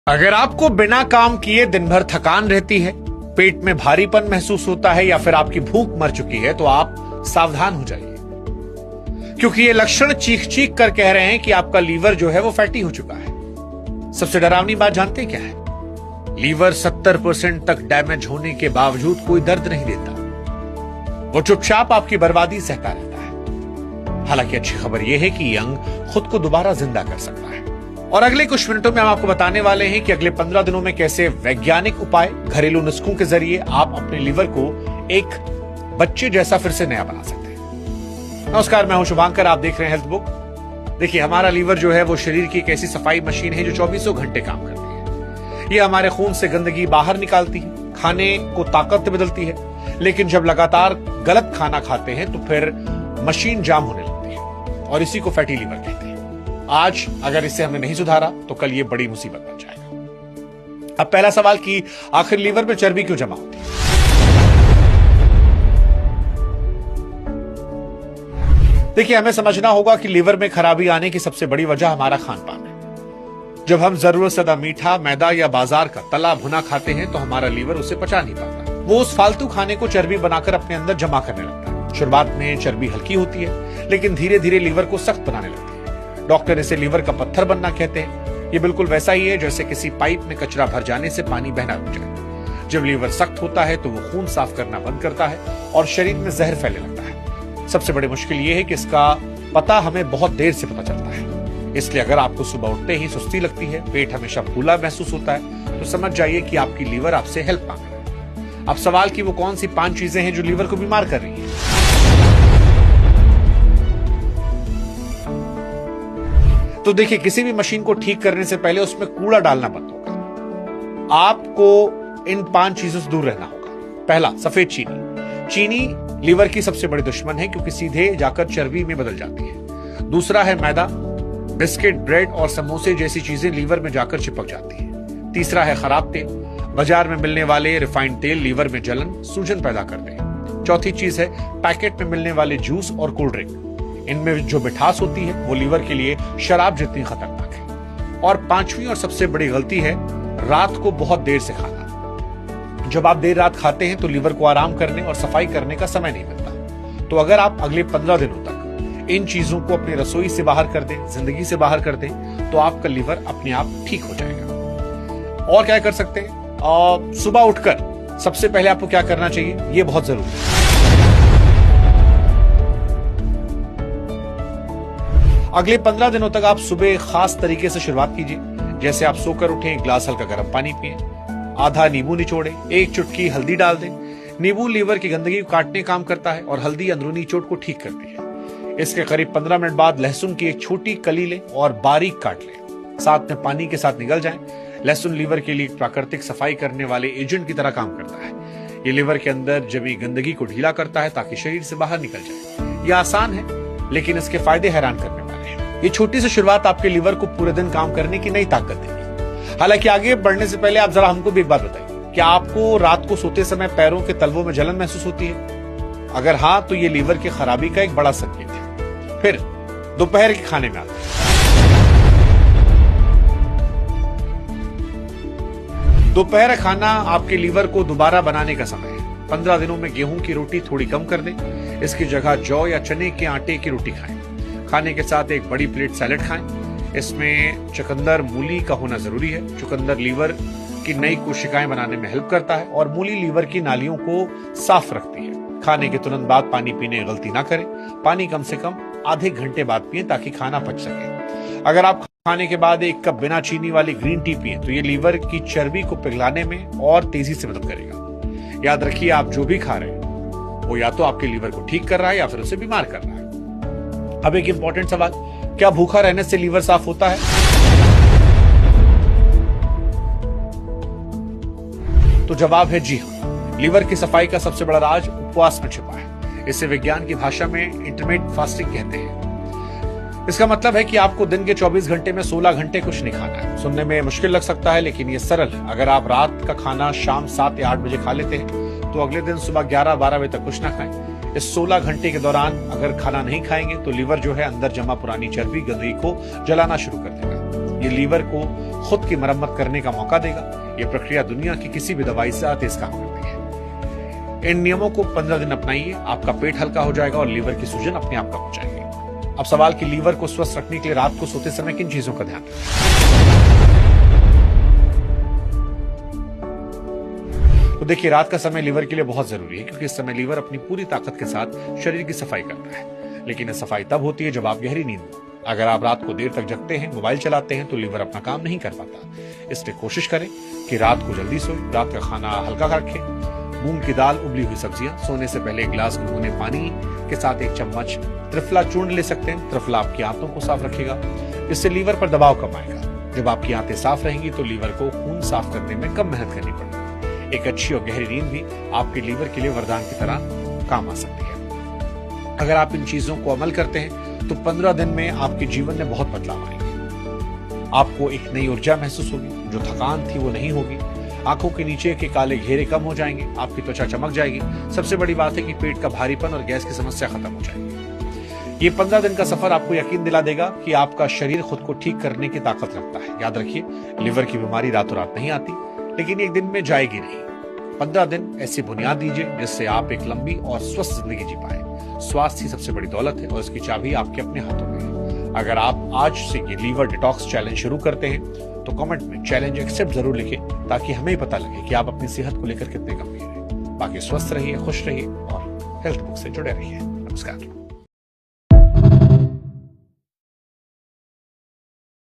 अगर आपको बिना काम किए दिन भर थकान रहती है, पेट में भारीपन महसूस होता है या फिर आपकी भूख मर चुकी है तो आप सावधान हो जाइए, क्योंकि ये लक्षण चीख चीख कर कह रहे हैं कि आपका लीवर जो है वो फैटी हो चुका है। सबसे डरावनी बात जानते क्या है? लीवर 70% तक डैमेज होने के बावजूद कोई दर्द नहीं देता, वो चुपचाप आपकी बर्बादी सहता रहता है। हालांकि अच्छी खबर यह है कि ये अंग खुद को दोबारा जिंदा कर सकता है। और अगले कुछ मिनटों में हम आपको बताने वाले हैं कि अगले 15 दिनों में कैसे वैज्ञानिक उपाय, घरेलू नुस्खों के जरिए आप अपने लीवर को एक बच्चे जैसा फिर से नया बना सकते हैं। नमस्कार, मैं हूं शुभांकर, आप देख रहे हैं हेल्थ बुक। देखिए, हमारा लीवर जो है वो शरीर की एक ऐसी सफाई मशीन है जो 24 घंटे काम करती है। ये हमारे खून से गंदगी बाहर निकालती है, खाने को ताकत बदलती है, लेकिन जब लगातार गलत खाना खाते हैं तो फिर मशीन जाम होने लगती है और इसी को फैटी लीवर कहते हैं। आज अगर इसे हमने नहीं सुधारा तो कल ये बड़ी मुसीबत बन जाएगा। अब पहला सवाल कि आखिर लीवर में चर्बी क्यों जमा होती है? देखिए, हमें समझना होगा कि लीवर में खराबी आने की सबसे बड़ी वजह हमारा खान पान है। जब हम जरूरत से ज्यादा मीठा, मैदा या बाजार का तला भुना खाते हैं तो हमारा लीवर उसे पचा नहीं पाता। वो उस फालतू खाने को चर्बी बनाकर अपने अंदर जमा करने लगता है। शुरुआत में चर्बी हल्की होती है, लेकिन धीरे धीरे लीवर को सख्त बनाने लगती है। डॉक्टर इसे लीवर का पत्थर बनना कहते हैं। ये बिल्कुल वैसा ही है जैसे किसी पाइप में कचरा भर जाने से पानी बहना रुक जाए। जब लीवर सख्त होता है तो वो खून साफ करना बंद करता है और शरीर में जहर फैलने लगता है। सबसे बड़ी मुश्किल ये है कि इसका पता हमें बहुत देर से पता चलता है। इसलिए अगर आपको सुबह उठते ही सुस्ती लगती है, पेट हमेशा फूला महसूस होता है, तो समझ जाइए कि आपकी लीवर आपसे हेल्प मांग रहा है। अब सवाल कि वो कौन सी 5 चीजें हैं जो लीवर को बीमार कर रही है। तो देखिए, किसी भी मशीन को ठीक करने से पहले उसमें कूड़ा डालना बंद होगा। आपको इन 5 चीजों से दूर रहना होगा। पहला, सफेद चीनी। चीनी लीवर की सबसे बड़ी दुश्मन है क्योंकि सीधे जाकर चर्बी में बदल जाती है। दूसरा है मैदा। बिस्किट, ब्रेड और समोसे जैसी चीजें लीवर में जाकर चिपक जाती है। तीसरा है खराब तेल। बाजार में मिलने वाले रिफाइंड तेल लीवर में जलन, सूजन पैदा करते हैं। चौथी चीज है पैकेट में मिलने वाले जूस और कोल्ड ड्रिंक। इनमें जो मिठास होती है वो लीवर के लिए शराब जितनी खतरनाक है। और 5वीं और सबसे बड़ी गलती है रात को बहुत देर से खाना। जब आप देर रात खाते हैं तो लीवर को आराम करने और सफाई करने का समय नहीं मिलता। तो अगर आप अगले 15 दिनों तक इन चीजों को अपनी रसोई से बाहर कर दें, जिंदगी से बाहर कर दें, तो आपका लीवर अपने आप ठीक हो जाएगा। और क्या कर सकते हैं? सुबह उठकर सबसे पहले आपको क्या करना चाहिए, ये बहुत जरूरी है। अगले 15 दिनों तक आप सुबह खास तरीके से शुरुआत कीजिए। जैसे आप सोकर उठें, एक गिलास हल्का गर्म पानी पिएं, आधा नींबू निचोड़ें, 1 चुटकी हल्दी डाल दें। नींबू लीवर की गंदगी को काटने काम करता है और हल्दी अंदरूनी चोट को ठीक करती है। इसके करीब 15 मिनट बाद लहसुन की एक छोटी कली लें और बारीक काट लें। साथ में पानी के साथ निगल जाएं। लहसुन लीवर के लिए प्राकृतिक सफाई करने वाले एजेंट की तरह काम करता है। ये लीवर के अंदर जमी गंदगी को ढीला करता है ताकि शरीर से बाहर निकल जाए। ये आसान है, लेकिन इसके फायदे हैरान करने वाले हैं। ये छोटी सी शुरुआत आपके लीवर को पूरे दिन काम करने की नई ताकत देगी। हालांकि आगे बढ़ने से पहले आप जरा हमको भी एक बात बताइए, क्या आपको रात को सोते समय पैरों के तलवों में जलन महसूस होती है? अगर हाँ, तो ये लीवर की खराबी का एक बड़ा संकेत है। फिर दोपहर के खाने में आते हैं। दोपहर खाना आपके लीवर को दोबारा बनाने का समय है। 15 दिनों में गेहूं की रोटी थोड़ी कम कर दें। इसकी जगह जौ या चने के आटे की रोटी खाएं। खाने के साथ एक बड़ी प्लेट सैलेड खाएं। इसमें चुकंदर, मूली का होना जरूरी है। चुकंदर लीवर की नई कोशिकाएं बनाने में हेल्प करता है और मूली लीवर की नालियों को साफ रखती है। खाने के तुरंत बाद पानी पीने की गलती ना करें। पानी कम से कम आधे घंटे बाद पिएं ताकि खाना पच सके। अगर आप खाने के बाद 1 कप बिना चीनी वाली ग्रीन टी पिए तो ये लीवर की चर्बी को पिघलाने में और तेजी से मदद करेगा। याद रखिए, आप जो भी खा रहे हैं वो या तो आपके लीवर को ठीक कर रहा है या फिर उसे बीमार कर रहा है। अब एक इंपॉर्टेंट सवाल, क्या भूखा रहने से लीवर साफ होता है? तो जवाब है जी हां। लीवर की सफाई का सबसे बड़ा राज उपवास में छिपा है। इसे विज्ञान की भाषा में इंटरमिटेंट फास्टिंग कहते हैं। इसका मतलब है कि आपको दिन के 24 घंटे में 16 घंटे कुछ नहीं खाना है। सुनने में मुश्किल लग सकता है, लेकिन ये सरल है। अगर आप रात का खाना शाम 7 या 8 बजे खा लेते हैं तो अगले दिन सुबह 11-12 बजे तक कुछ ना खाएं। इस 16 घंटे के दौरान अगर खाना नहीं खाएंगे तो लीवर जो है अंदर जमा पुरानी चर्बी, गंदगी को जलाना शुरू कर देगा। ये लीवर को खुद की मरम्मत करने का मौका देगा। ये प्रक्रिया दुनिया की किसी भी दवाई से ज्यादा तेज काम करती है। इन नियमों को 15 दिन अपनाइए, आपका पेट हल्का हो जाएगा और लीवर की सूजन अपने आप कम हो जाएगी। अब सवाल कि लीवर को स्वस्थ रखने के लिए रात को सोते समय किन चीजों का ध्यान रखें। तो देखिए, रात का समय लीवर के लिए बहुत जरूरी है, क्योंकि इस समय लीवर अपनी पूरी ताकत के साथ शरीर की सफाई करता है। लेकिन यह सफाई तब होती है जब आप गहरी नींद में। अगर आप रात को देर तक जगते हैं, मोबाइल चलाते हैं, तो लीवर अपना काम नहीं कर पाता। इसलिए कोशिश करें कि रात को जल्दी सोएं, रात का खाना हल्का रखें। मूंग की दाल, उबली हुई सब्जियां, सोने से पहले एक गिलास गुनगुने पानी के साथ 1 चम्मच त्रिफला चूर्ण ले सकते हैं। त्रिफला आपकी आंतों को साफ रखेगा, इससे लीवर पर दबाव कम आएगा। जब आपकी आंतें साफ रहेंगी तो लीवर को खून साफ करने में कम मेहनत करनी पड़ेगी। एक अच्छी और गहरी नींद भी आपके लीवर के लिए वरदान की तरह काम आ सकती है। अगर आप इन चीजों को अमल करते हैं तो 15 दिन में आपके जीवन में बहुत बदलाव आएंगे। आपको एक नई ऊर्जा महसूस होगी, जो थकान थी वो नहीं होगी। आंखों के नीचे के काले घेरे कम हो जाएंगे, आपकी त्वचा चमक जाएगी। सबसे बड़ी बात है कि पेट का भारीपन और गैस की समस्या खत्म हो जाएगी। ये 15 दिन का सफर आपको यकीन दिला देगा कि आपका शरीर खुद को ठीक करने की ताकत रखता है। याद रखिए, लीवर की बीमारी रातों रात नहीं आती, लेकिन एक दिन में जाएगी नहीं। 15 दिन ऐसी बुनियाद दीजिए जिससे आप एक लंबी और स्वस्थ जिंदगी जी पाए। स्वास्थ्य ही सबसे बड़ी दौलत है और इसकी चाबी आपके अपने हाथों में है। अगर आप आज से ये लीवर डिटॉक्स चैलेंज शुरू करते हैं तो कमेंट में चैलेंज एक्सेप्ट जरूर लिखें, ताकि हमें पता लगे कि आप अपनी सेहत को लेकर कितने गंभीर हैं। बाकी स्वस्थ रहिए, खुश रहिए और हेल्थ बुक से जुड़े रहिए। नमस्कार।